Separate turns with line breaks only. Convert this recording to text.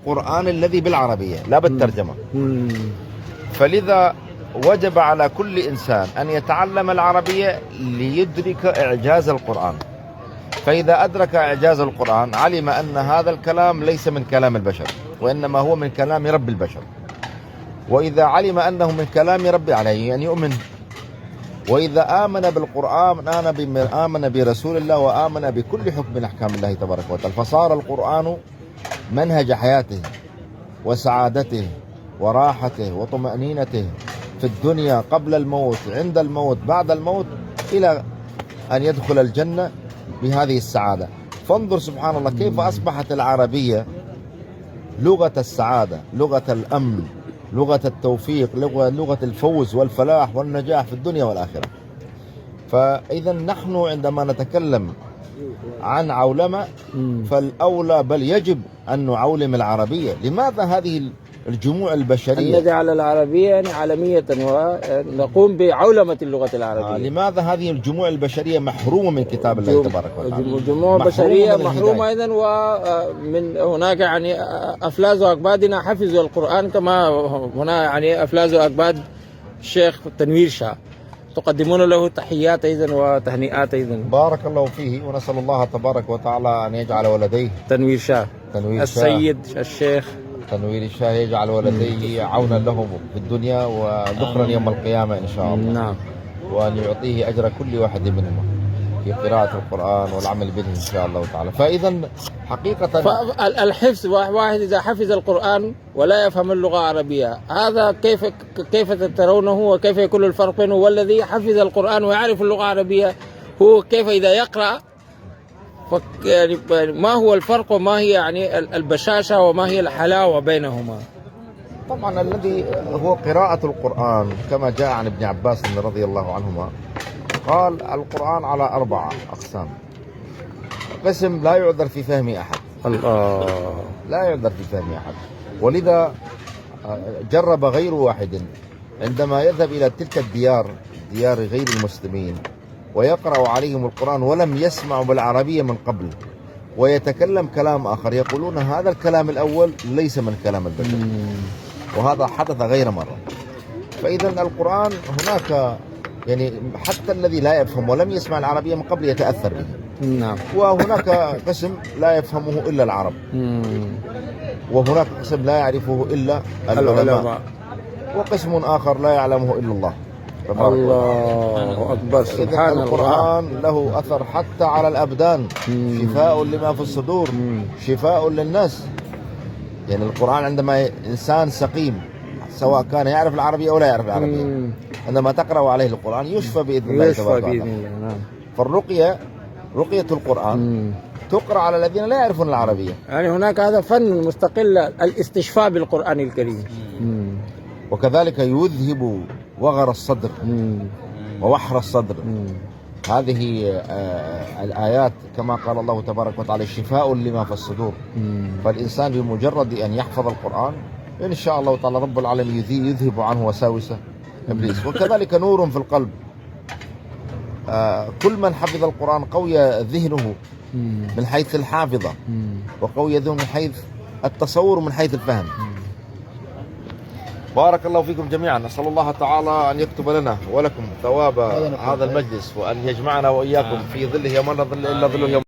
القرآن الذي بالعربية لا بالترجمة. فلذا وجب على كل إنسان أن يتعلم العربية ليدرك إعجاز القرآن. فإذا أدرك إعجاز القرآن علم أن هذا الكلام ليس من كلام البشر، وإنما هو من كلام رب البشر. وإذا علم أنه من كلام ربي عليه أن يؤمن. وإذا آمن بالقرآن آمن برسول الله وآمن بكل حكم من أحكام الله تبارك وتعالى. فصار القرآن منهج حياته وسعادته وراحته وطمأنينته في الدنيا قبل الموت، عند الموت، بعد الموت، إلى أن يدخل الجنة بهذه السعادة. فانظر سبحان الله كيف أصبحت العربية لغة السعادة، لغة الأمن، لغة التوفيق، لغة الفوز والفلاح والنجاح في الدنيا والآخرة. فإذا نحن عندما نتكلم عن عولمة فالأولى بل يجب أن نعولم العربية. لماذا هذه الجموع البشرية
نجعل العربية يعني عالمية ونقوم بعولمة اللغة العربية؟
لماذا هذه الجموع البشرية محرومة من كتاب الله تبارك وتعالى؟
جموع بشرية محرومة أيضا، ومن هناك يعني أفلاز وأكبادنا حفظوا القرآن، كما هنا يعني أفلاز وأكباد الشيخ تنوير شاه، تقدمون له تحيات أيضا وتهنئات أيضا.
بارك الله فيه، ونسأل الله تبارك وتعالى أن يجعل ولديه
تنوير شاه السيد الشيخ
تنوير الشاه يجعل ولديه عونا لهم في الدنيا وذخرا يوم القيامة إن شاء الله.
نعم.
وأن يعطيه أجر كل واحد منهم في قراءة القرآن والعمل به إن شاء الله تعالى. فإذا حقيقة
الحفظ، واحد إذا حفظ القرآن ولا يفهم اللغة العربية، هذا كيف ترونه وكيف يكون الفرق بينه والذي حفظ القرآن ويعرف اللغة العربية؟ هو كيف إذا يقرأ يعني ما هو الفرق وما هي يعني البشاشة وما هي الحلاوة بينهما؟
طبعا الذي هو قراءة القرآن كما جاء عن ابن عباس رضي الله عنهما قال القرآن على 4 أقسام. قسم لا يعذر في فهم أحد، لا يعذر في فهم أحد، ولذا جرب غير واحد عندما يذهب إلى تلك الديار، ديار غير المسلمين، ويقرأ عليهم القرآن ولم يسمعوا بالعربية من قبل ويتكلم كلام آخر، يقولون هذا الكلام الأول ليس من كلام البشر، وهذا حدث غير مرة. فإذا القرآن هناك يعني حتى الذي لا يفهم ولم يسمع العربية من قبل يتأثر به.
نعم.
وهناك قسم لا يفهمه إلا العرب، وهناك قسم لا يعرفه إلا العلماء، وقسم آخر لا يعلمه إلا الله.
الله أكبر. سبحان الله.
القرآن له أثر حتى على الأبدان، شفاء لما في الصدور، شفاء للناس. يعني القرآن عندما إنسان سقيم سواء كان يعرف العربية أو لا يعرف العربية، عندما تقرأ عليه القرآن يشفى بإذن الله تبارك وتعالى. فالرقية، رقية القرآن تقرأ على الذين لا يعرفون العربية.
يعني هناك هذا فن مستقل، الاستشفاء بالقرآن الكريم.
وكذلك يذهب وغر الصدر ووحر الصدر. هذه الآيات كما قال الله تبارك وتعالى شفاء لما في الصدور. فالإنسان بمجرد أن يحفظ القرآن إن شاء الله تعالى رب العالمين يذهب عنه وساوس إبليس. وكذلك نور في القلب. كل من حفظ القرآن قوي ذهنه من حيث الحافظة، وقوي ذهنه من حيث التصور من حيث الفهم. بارك الله فيكم جميعا. نسأل الله تعالى أن يكتب لنا ولكم ثواب هذا المجلس، وأن يجمعنا وإياكم في ظله يوم لا ظل إلا ظله.